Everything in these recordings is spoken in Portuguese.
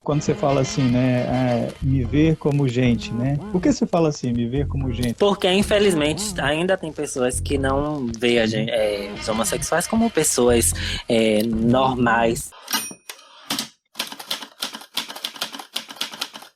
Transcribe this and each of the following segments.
quando você fala assim, né, me ver como gente, né? Por que você fala assim, me ver como gente? Porque, infelizmente, ainda tem pessoas que não veem os homossexuais como pessoas normais.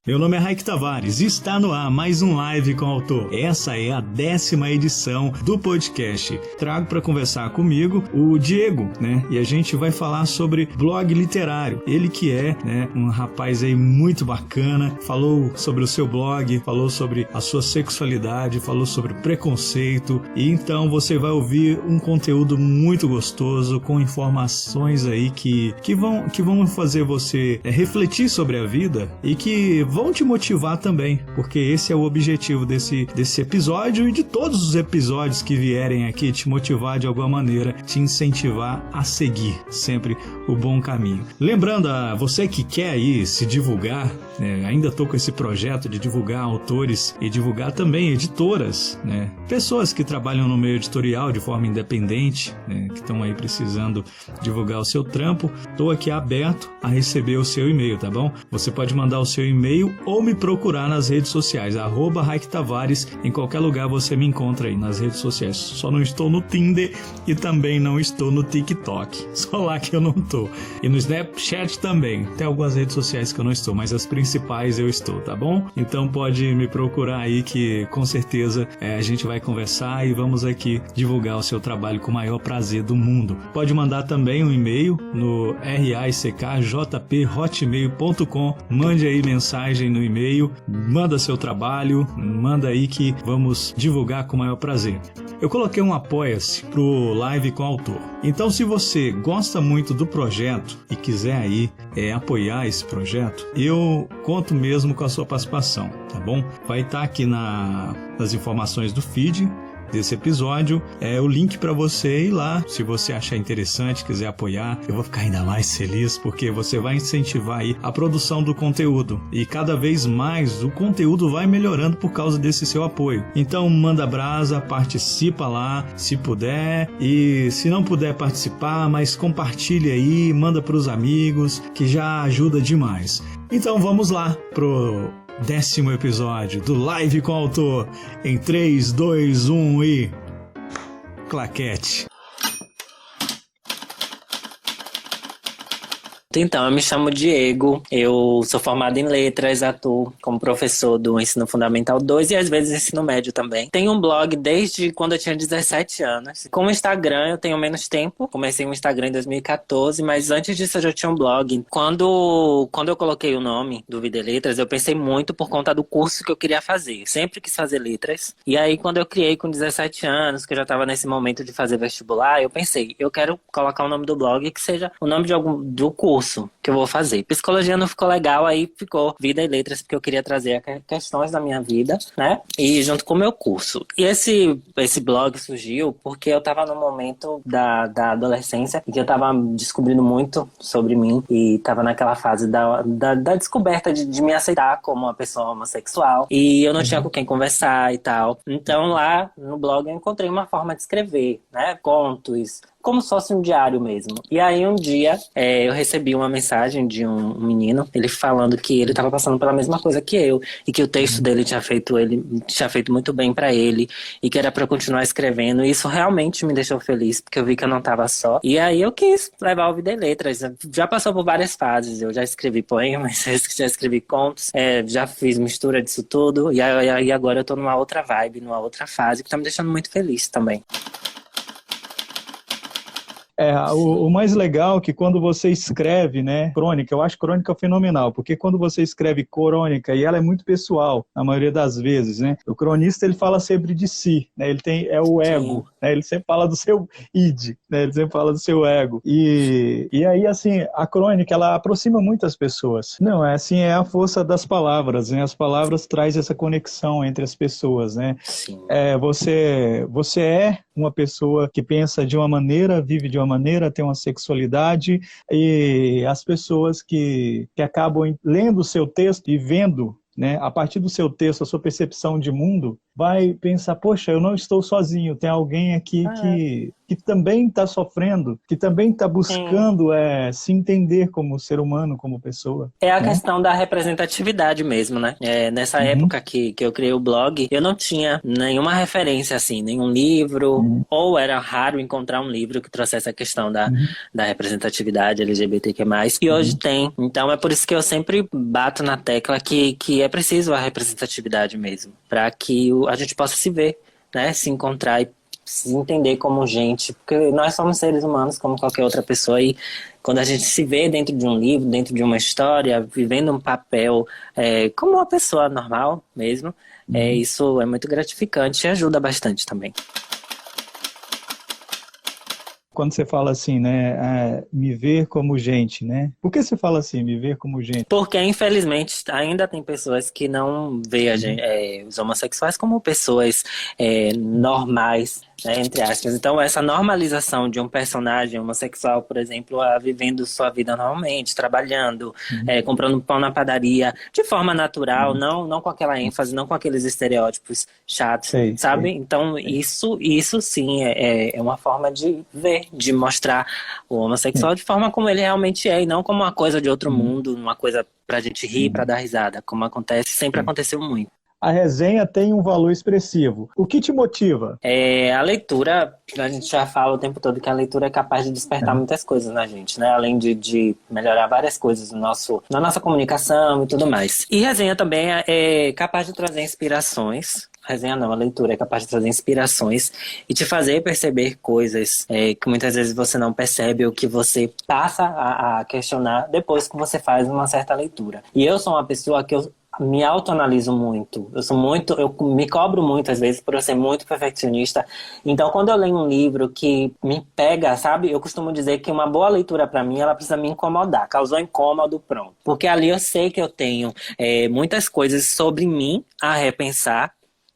Meu nome é Raik Tavares e está no ar mais um Live com o Autor. Essa é a 10ª edição do podcast. Trago para conversar comigo o Diego, né? E a gente vai falar sobre blog literário. Ele que é, né, um rapaz aí muito bacana, falou sobre o seu blog, falou sobre a sua sexualidade, falou sobre preconceito. E então você vai ouvir um conteúdo muito gostoso, com informações aí que vão fazer você refletir sobre a vida e que vão te motivar também, porque esse é o objetivo desse episódio e de todos os episódios que vierem aqui, te motivar de alguma maneira, te incentivar a seguir sempre o bom caminho. Lembrando a você que quer aí se divulgar, né, ainda estou com esse projeto de divulgar autores e divulgar também editoras, né, pessoas que trabalham no meio editorial de forma independente, né, que estão aí precisando divulgar o seu trampo. Estou aqui aberto a receber o seu e-mail, tá bom? Você pode mandar o seu e-mail ou me procurar nas redes sociais, @Raik Tavares. Em qualquer lugar você me encontra aí nas redes sociais. Só não estou no Tinder e também não estou no TikTok. Só lá que eu não estou. E no Snapchat também. Tem algumas redes sociais que eu não estou, mas as principais eu estou, tá bom? Então pode me procurar aí que com certeza a gente vai conversar e vamos aqui divulgar o seu trabalho com o maior prazer do mundo. Pode mandar também um e-mail no rackjp@hotmail.com. Mande aí mensagem no e-mail, manda seu trabalho, manda aí que vamos divulgar com o maior prazer. Eu coloquei um apoia-se pro Live com o Autor. Então, se você gosta muito do projeto e quiser aí apoiar esse projeto, eu conto mesmo com a sua participação, tá bom? Vai estar aqui nas informações do feed desse episódio, o link para você ir lá. Se você achar interessante, quiser apoiar, eu vou ficar ainda mais feliz, porque você vai incentivar aí a produção do conteúdo e cada vez mais o conteúdo vai melhorando por causa desse seu apoio. Então manda brasa, participa lá se puder, e se não puder participar, mas compartilha aí, manda para os amigos, que já ajuda demais. Então vamos lá pro 10º episódio do Live com o Autor. Em 3, 2, 1 e... claquete. Então, eu me chamo Diego, eu sou formado em letras, atuo como professor do Ensino Fundamental 2 e às vezes Ensino Médio também. Tenho um blog desde quando eu tinha 17 anos. Com o Instagram eu tenho menos tempo, comecei o Instagram em 2014, mas antes disso eu já tinha um blog. Quando eu coloquei o nome do Vida e Letras, eu pensei muito por conta do curso que eu queria fazer. Sempre quis fazer letras. E aí quando eu criei com 17 anos, que eu já estava nesse momento de fazer vestibular, eu pensei, eu quero colocar o nome do blog que seja o nome do curso que eu vou fazer. Psicologia não ficou legal, aí ficou Vida e Letras, porque eu queria trazer questões da minha vida, né? E junto com o meu curso. E esse blog surgiu porque eu tava no momento da adolescência em que eu tava descobrindo muito sobre mim e tava naquela fase da descoberta de me aceitar como uma pessoa homossexual. E eu não tinha com quem conversar e tal. Então lá no blog eu encontrei uma forma de escrever, né? Contos, como se fosse um diário mesmo. E aí um dia eu recebi uma mensagem de um menino, ele falando que ele estava passando pela mesma coisa que eu, e que o texto dele tinha feito muito bem para ele, e que era para eu continuar escrevendo. E isso realmente me deixou feliz, porque eu vi que eu não estava só. E aí eu quis levar o Vida e Letras. Já passou por várias fases, eu já escrevi poemas, já escrevi contos, já fiz mistura disso tudo, e agora eu tô numa outra vibe, numa outra fase, que tá me deixando muito feliz também. O mais legal é que quando você escreve, né, crônica, eu acho crônica fenomenal, porque quando você escreve crônica, e ela é muito pessoal, na maioria das vezes, né, o cronista ele fala sempre de si, né, ele tem o ego, né, ele sempre fala do seu id, né, ele sempre fala do seu ego, e aí, assim, a crônica, ela aproxima muitas pessoas. Não, assim, é a força das palavras, né, as palavras trazem essa conexão entre as pessoas, né. Sim. Você é uma pessoa que pensa de uma maneira, vive de uma maneira, tem uma sexualidade, e as pessoas que acabam lendo o seu texto e vendo, né, a partir do seu texto, a sua percepção de mundo, vai pensar, poxa, eu não estou sozinho, tem alguém aqui que também está sofrendo, que também está buscando se entender como ser humano, como pessoa. É a questão da representatividade mesmo, né? Nessa época que eu criei o blog, eu não tinha nenhuma referência, assim, nenhum livro, ou era raro encontrar um livro que trouxesse a questão da representatividade LGBTQ+, e hoje tem. Então é por isso que eu sempre bato na tecla que é preciso a representatividade mesmo, para que a gente possa se ver, né? Se encontrar e se entender como gente, porque nós somos seres humanos como qualquer outra pessoa, e quando a gente se vê dentro de um livro, dentro de uma história, vivendo um papel como uma pessoa normal mesmo, isso é muito gratificante e ajuda bastante também. Quando você fala assim, né, me ver como gente, né? Por que você fala assim, me ver como gente? Porque, infelizmente, ainda tem pessoas que não veem os homossexuais como pessoas normais, né, entre aspas. Então, essa normalização de um personagem homossexual, por exemplo, vivendo sua vida normalmente, trabalhando, comprando pão na padaria, de forma natural, não com aquela ênfase, não com aqueles estereótipos chatos, sabe? Então, isso sim é uma forma de ver, de mostrar o homossexual de forma como ele realmente é, e não como uma coisa de outro mundo, uma coisa pra gente rir, pra dar risada, como sempre aconteceu muito. A resenha tem um valor expressivo. O que te motiva? A leitura, a gente já fala o tempo todo que a leitura é capaz de despertar muitas coisas na gente, né? Além de melhorar várias coisas na nossa comunicação e tudo mais. E resenha também é capaz de trazer inspirações. Resenha não, a leitura é capaz de trazer inspirações e te fazer perceber coisas que muitas vezes você não percebe, ou que você passa a questionar depois que você faz uma certa leitura. E eu sou uma pessoa que eu me autoanaliso muito. Eu me cobro muito, às vezes, por eu ser muito perfeccionista. Então, quando eu leio um livro que me pega, sabe? Eu costumo dizer que uma boa leitura pra mim, ela precisa me incomodar. Causou incômodo, pronto. Porque ali eu sei que eu tenho muitas coisas sobre mim a repensar,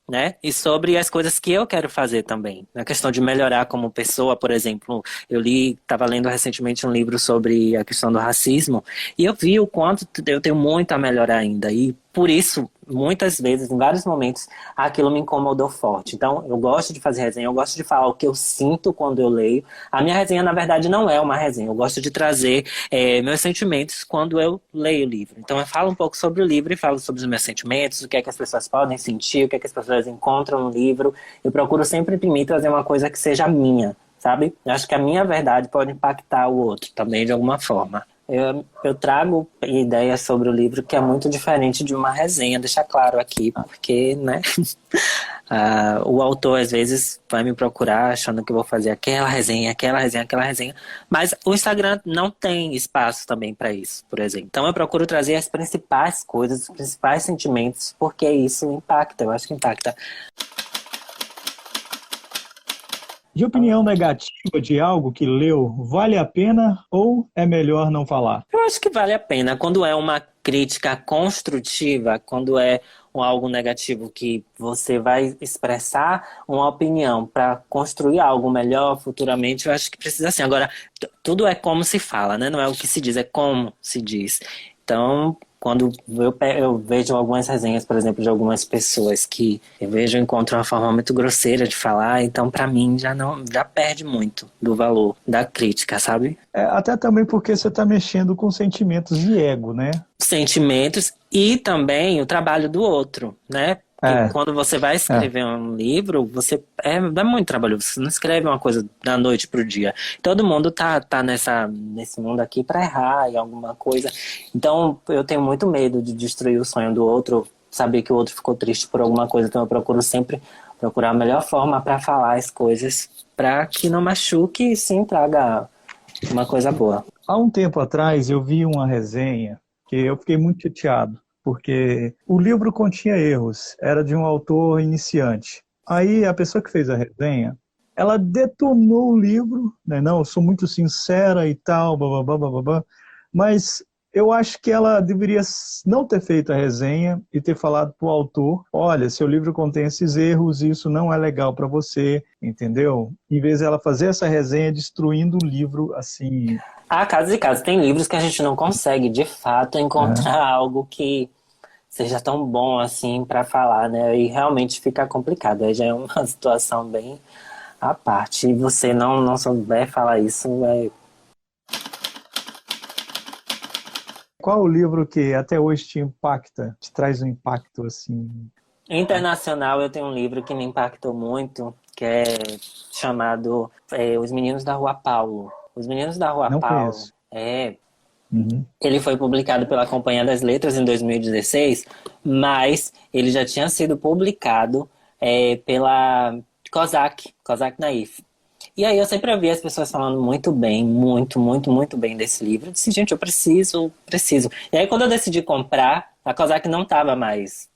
né? E sobre as coisas que eu quero fazer também. Na questão de melhorar como pessoa, por exemplo, estava lendo recentemente um livro sobre a questão do racismo, e eu vi o quanto eu tenho muito a melhorar ainda. E por isso, muitas vezes, em vários momentos, aquilo me incomodou forte. Então, eu gosto de fazer resenha, eu gosto de falar o que eu sinto quando eu leio. A minha resenha, na verdade, não é uma resenha. Eu gosto de trazer meus sentimentos quando eu leio o livro. Então, eu falo um pouco sobre o livro e falo sobre os meus sentimentos, o que é que as pessoas podem sentir, o que é que as pessoas encontram no livro. Eu procuro sempre, em mim, trazer uma coisa que seja minha, sabe? Eu acho que a minha verdade pode impactar o outro também, de alguma forma. Eu trago ideias sobre o livro que é muito diferente de uma resenha, deixar claro aqui, porque, né, o autor às vezes vai me procurar achando que eu vou fazer aquela resenha, mas o Instagram não tem espaço também para isso, por exemplo. Então eu procuro trazer as principais coisas, os principais sentimentos, porque isso impacta, eu acho que impacta. De opinião negativa de algo que leu, vale a pena ou é melhor não falar? Eu acho que vale a pena. Quando é uma crítica construtiva, quando é algo negativo que você vai expressar uma opinião para construir algo melhor futuramente, eu acho que precisa assim. Agora, tudo é como se fala, né? Não é o que se diz, é como se diz. Então, quando eu vejo algumas resenhas, por exemplo, de algumas pessoas que eu encontro uma forma muito grosseira de falar, então pra mim já perde muito do valor da crítica, sabe? Até também porque você está mexendo com sentimentos de ego, né? Sentimentos e também o trabalho do outro, né? Quando você vai escrever um livro, dá muito trabalho. Você não escreve uma coisa da noite pro dia. Todo mundo tá nesse mundo aqui para errar em alguma coisa. Então, eu tenho muito medo de destruir o sonho do outro, saber que o outro ficou triste por alguma coisa. Então, eu procuro sempre procurar a melhor forma para falar as coisas, para que não machuque e sim traga uma coisa boa. Há um tempo atrás, eu vi uma resenha que eu fiquei muito chateado, porque o livro continha erros, era de um autor iniciante. Aí a pessoa que fez a resenha, ela detonou o livro, né? Não, eu sou muito sincera e tal, blá, mas eu acho que ela deveria não ter feito a resenha e ter falado para o autor, olha, seu livro contém esses erros e isso não é legal para você, entendeu? Em vez de ela fazer essa resenha destruindo o livro, assim... Há casos e casos. Tem livros que a gente não consegue, de fato, encontrar algo que seja tão bom assim para falar, né? E realmente fica complicado. Aí já é uma situação bem à parte. E você não souber falar isso, Qual o livro que até hoje te impacta, te traz um impacto assim? Internacional, eu tenho um livro que me impactou muito, que é chamado Os Meninos da Rua Paulo. Os Meninos da Rua Não Paulo, conheço. Uhum. ele foi publicado pela Companhia das Letras em 2016, mas ele já tinha sido publicado pela Kozak Naif. E aí eu sempre ouvi as pessoas falando muito bem, muito, muito, muito bem desse livro. Eu disse, gente, eu preciso. E aí quando eu decidi comprar, a Kozak não estava mais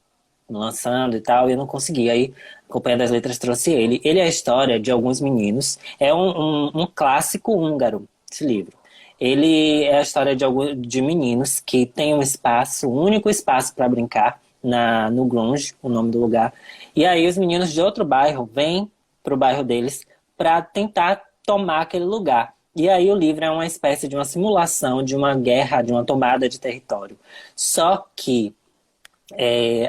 lançando e tal, e eu não consegui. Aí a Companhia das Letras trouxe ele. Ele é a história de alguns meninos. É um clássico húngaro, esse livro. Ele é a história de meninos que têm um espaço, um único espaço para brincar, no Grunge, o nome do lugar. E aí os meninos de outro bairro vêm para o bairro deles para tentar tomar aquele lugar. E aí o livro é uma espécie de uma simulação de uma guerra, de uma tomada de território. Só que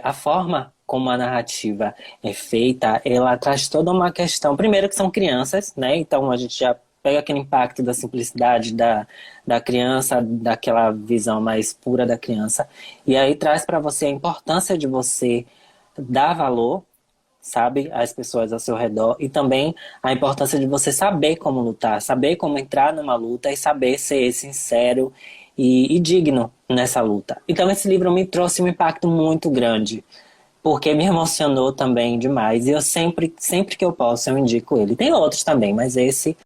a forma como a narrativa é feita, ela traz toda uma questão. Primeiro que são crianças, né? Então a gente já pega aquele impacto da simplicidade da criança, daquela visão mais pura da criança. E aí traz para você a importância de você dar valor, sabe, às pessoas ao seu redor. E também a importância de você saber como lutar, saber como entrar numa luta e saber ser sincero e digno nessa luta. Então esse livro me trouxe um impacto muito grande, porque me emocionou também demais. E eu sempre que eu posso, eu indico ele. Tem outros também, mas esse...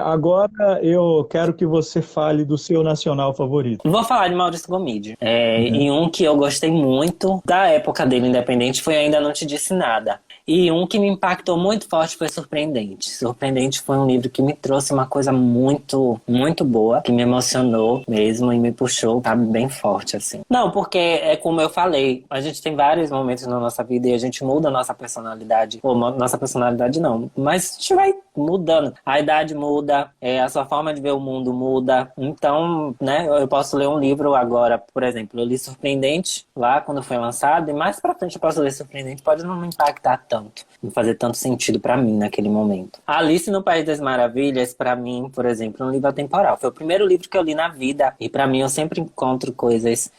Agora eu quero que você fale do seu nacional favorito. Vou falar de Maurício Gomide. E um que eu gostei muito da época dele independente foi Ainda Não Te Disse Nada. E um que me impactou muito forte foi Surpreendente. Surpreendente foi um livro que me trouxe uma coisa muito, muito boa, que me emocionou mesmo e me puxou, sabe, bem forte, assim. Não, porque é como eu falei, a gente tem vários momentos na nossa vida e a gente muda a nossa personalidade. Ou nossa personalidade não, mas a gente vai mudando. A idade muda, a sua forma de ver o mundo muda. Então, né, eu posso ler um livro agora, por exemplo, eu li Surpreendente lá quando foi lançado, e mais pra frente eu posso ler Surpreendente, pode não me impactar tanto, não fazer tanto sentido pra mim naquele momento. Alice no País das Maravilhas, pra mim, por exemplo, é um livro atemporal. Foi o primeiro livro que eu li na vida, e pra mim eu sempre encontro coisas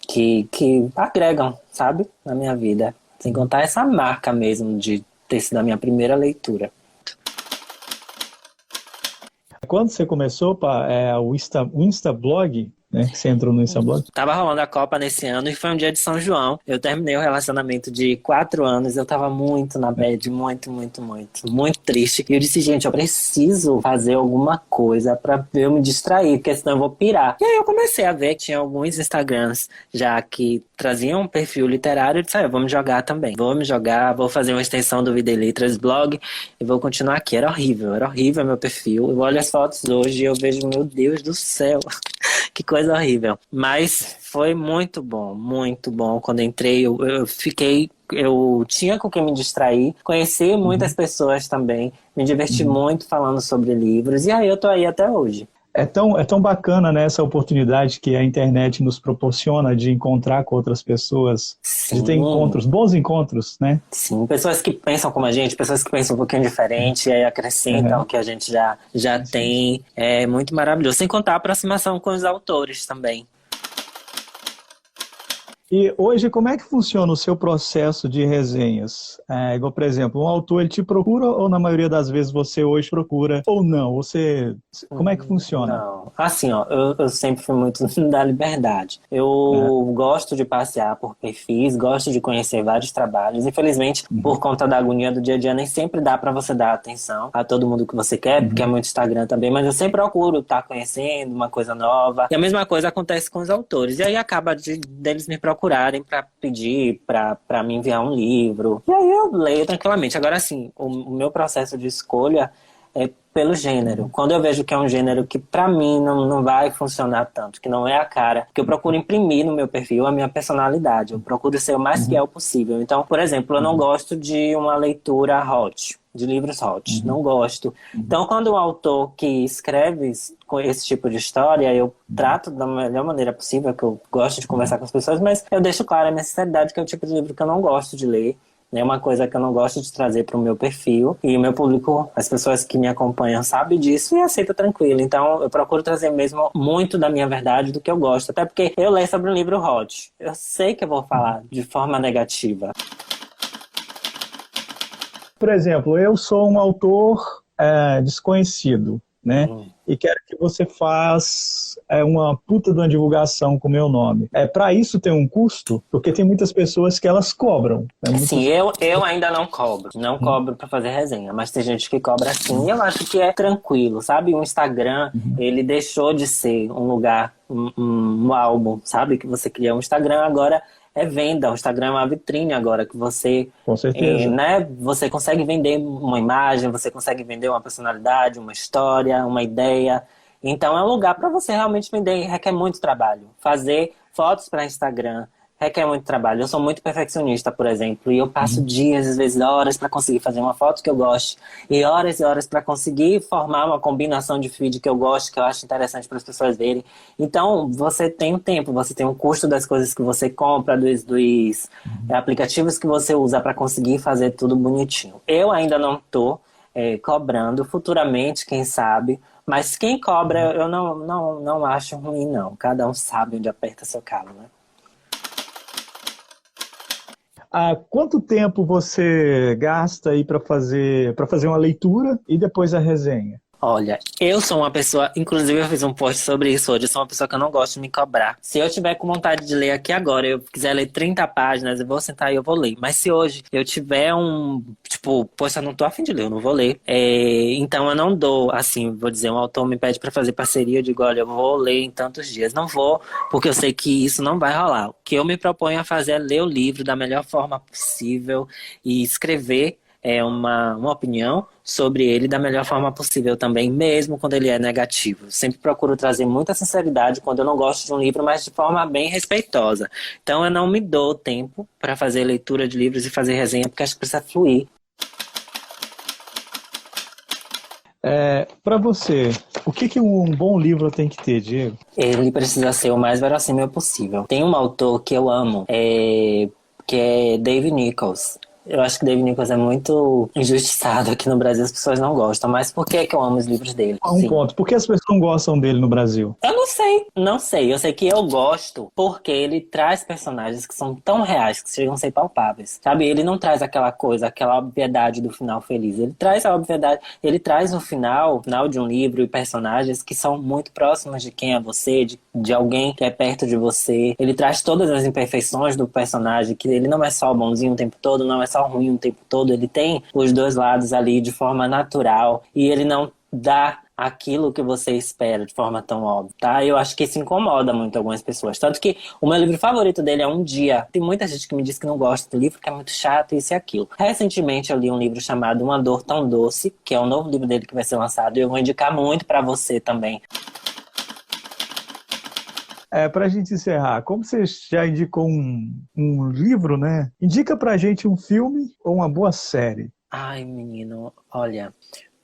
que agregam, sabe, na minha vida. Sem contar essa marca mesmo de ter sido a minha primeira leitura. Quando você começou, o Instablog, né, que você entrou no Instablog? Tava rolando a Copa nesse ano e foi um dia de São João. Eu terminei o relacionamento de 4 anos. Eu tava muito na bad, muito, muito, muito, muito triste. E eu disse, gente, eu preciso fazer alguma coisa pra eu me distrair, porque senão eu vou pirar. E aí eu comecei a ver que tinha alguns Instagrams já que traziam um perfil literário. Eu disse, eu vou me jogar também. Vou me jogar, vou fazer uma extensão do Vida e Letras blog e vou continuar aqui. Era horrível meu perfil. Eu olho as fotos hoje e eu vejo, meu Deus do céu, que coisa horrível. Mas foi muito bom. Quando entrei, eu tinha com quem me distrair, conheci muitas pessoas também, me diverti muito falando sobre livros, e aí eu tô aí até hoje. É tão bacana, né, essa oportunidade que a internet nos proporciona de encontrar com outras pessoas, de ter bons encontros, né? Sim, pessoas que pensam como a gente, pessoas que pensam um pouquinho diferente, e aí acrescentam o que a gente já tem. É muito maravilhoso. Sem contar a aproximação com os autores também. E hoje, como é que funciona o seu processo de resenhas? Igual, por exemplo, um autor, ele te procura ou na maioria das vezes você hoje procura ou não? Como é que funciona? Não, assim, ó, eu sempre fui muito da liberdade. Eu gosto de passear por perfis, gosto de conhecer vários trabalhos. Infelizmente, por conta da agonia do dia a dia, nem sempre dá pra você dar atenção a todo mundo que você quer, porque é muito Instagram também, mas eu sempre procuro estar conhecendo uma coisa nova. E a mesma coisa acontece com os autores. E aí acaba deles me procurarem para pedir para me enviar um livro. E aí eu leio tranquilamente. Agora, assim, o meu processo de escolha é pelo gênero. Quando eu vejo que é um gênero que para mim não vai funcionar tanto, que não é a cara, que eu procuro imprimir no meu perfil a minha personalidade. Eu procuro ser o mais fiel possível. Então, por exemplo, eu não gosto de uma leitura hot, de livros hot. Não gosto. Então, quando um autor que escreve com esse tipo de história, eu trato da melhor maneira possível, que eu gosto de conversar com as pessoas, mas eu deixo claro a minha sinceridade, que é o tipo de livro que eu não gosto de ler. É uma coisa que eu não gosto de trazer para o meu perfil. E o meu público, as pessoas que me acompanham, sabem disso e aceita tranquilo. Então, eu procuro trazer mesmo muito da minha verdade, do que eu gosto. Até porque eu leio sobre um livro hot. Eu sei que eu vou falar de forma negativa. Por exemplo, eu sou um autor desconhecido, né? E quero que você faça uma puta de uma divulgação com o meu nome. Para isso tem um custo, porque tem muitas pessoas que elas cobram. Né? Sim, eu ainda não cobro. Não cobro pra fazer resenha, mas tem gente que cobra sim. E eu acho que é tranquilo, sabe? O Instagram, ele deixou de ser um lugar, um álbum, sabe? Que você cria um Instagram, agora é venda. O Instagram é uma vitrine agora, que você... Com certeza. Né? Você consegue vender uma imagem, você consegue vender uma personalidade, uma história, uma ideia. Então é um lugar para você realmente vender. Requer muito trabalho. Fazer fotos para Instagram requer muito trabalho. Eu sou muito perfeccionista, por exemplo, e eu passo dias, às vezes horas, para conseguir fazer uma foto que eu goste, e horas para conseguir formar uma combinação de feed que eu gosto, que eu acho interessante para as pessoas verem. Então, você tem um tempo, você tem um custo das coisas que você compra, dos aplicativos que você usa para conseguir fazer tudo bonitinho. Eu ainda não estou cobrando, futuramente, quem sabe, mas quem cobra eu não acho ruim, não. Cada um sabe onde aperta seu calo, né? Há quanto tempo você gasta aí para fazer uma leitura e depois a resenha? Olha, eu sou uma pessoa, inclusive eu fiz um post sobre isso hoje, eu sou uma pessoa que eu não gosto de me cobrar. Se eu tiver com vontade de ler aqui agora, eu quiser ler 30 páginas, eu vou sentar e eu vou ler. Mas se hoje eu tiver poxa, eu não tô a fim de ler, eu não vou ler. Então eu não dou, assim, vou dizer, um autor me pede pra fazer parceria, eu digo, olha, eu vou ler em tantos dias. Não vou, porque eu sei que isso não vai rolar. O que eu me proponho a fazer é ler o livro da melhor forma possível e escrever uma opinião sobre ele da melhor forma possível também, mesmo quando ele é negativo. Sempre procuro trazer muita sinceridade quando eu não gosto de um livro, mas de forma bem respeitosa. Então eu não me dou tempo para fazer leitura de livros e fazer resenha, porque acho que precisa fluir. Para você, o que um bom livro tem que ter, Diego? Ele precisa ser o mais verossímil possível. Tem um autor que eu amo, que é Dave Nichols. Eu acho que Dave Nichols é muito injustiçado aqui no Brasil, as pessoas não gostam. Mas por que eu amo os livros dele? Ponto. Por que as pessoas não gostam dele no Brasil? Eu não sei. Eu sei que eu gosto porque ele traz personagens que são tão reais, que chegam a ser palpáveis. Sabe? Ele não traz aquela coisa, aquela obviedade do final feliz. Ele traz a obviedade, ele traz no final de um livro, e personagens que são muito próximos de quem é você, de alguém que é perto de você. Ele traz todas as imperfeições do personagem, que ele não é só bonzinho o tempo todo, não é só ruim o tempo todo. Ele tem os dois lados ali de forma natural, e ele não dá aquilo que você espera de forma tão óbvia, tá? Eu acho que isso incomoda muito algumas pessoas. Tanto que o meu livro favorito dele é Um Dia. Tem muita gente que me diz que não gosta do livro, que é muito chato, isso e aquilo. Recentemente eu li um livro chamado Uma Dor Tão Doce, que é o novo livro dele que vai ser lançado, e eu vou indicar muito pra você também. Pra gente encerrar, como você já indicou um livro, né? Indica pra gente um filme ou uma boa série. Ai, menino, olha...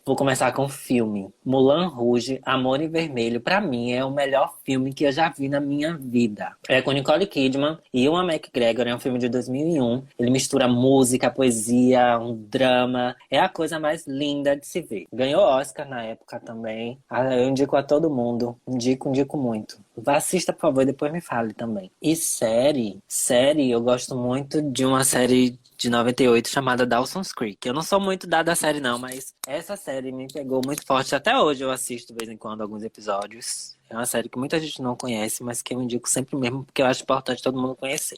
Vou começar com o filme. Moulin Rouge, Amor em Vermelho, pra mim é o melhor filme que eu já vi na minha vida. É com Nicole Kidman e Ewan McGregor, é um filme de 2001. Ele mistura música, poesia, um drama. É a coisa mais linda de se ver. Ganhou Oscar na época também. Eu indico a todo mundo. Indico muito. Assista, por favor, e depois me fale também. E série, eu gosto muito de uma série de 98 chamada Dawson's Creek. Eu não sou muito dada à série não, mas essa série me pegou muito forte. Até hoje eu assisto de vez em quando alguns episódios. É uma série que muita gente não conhece, mas que eu indico sempre mesmo, porque eu acho importante todo mundo conhecer.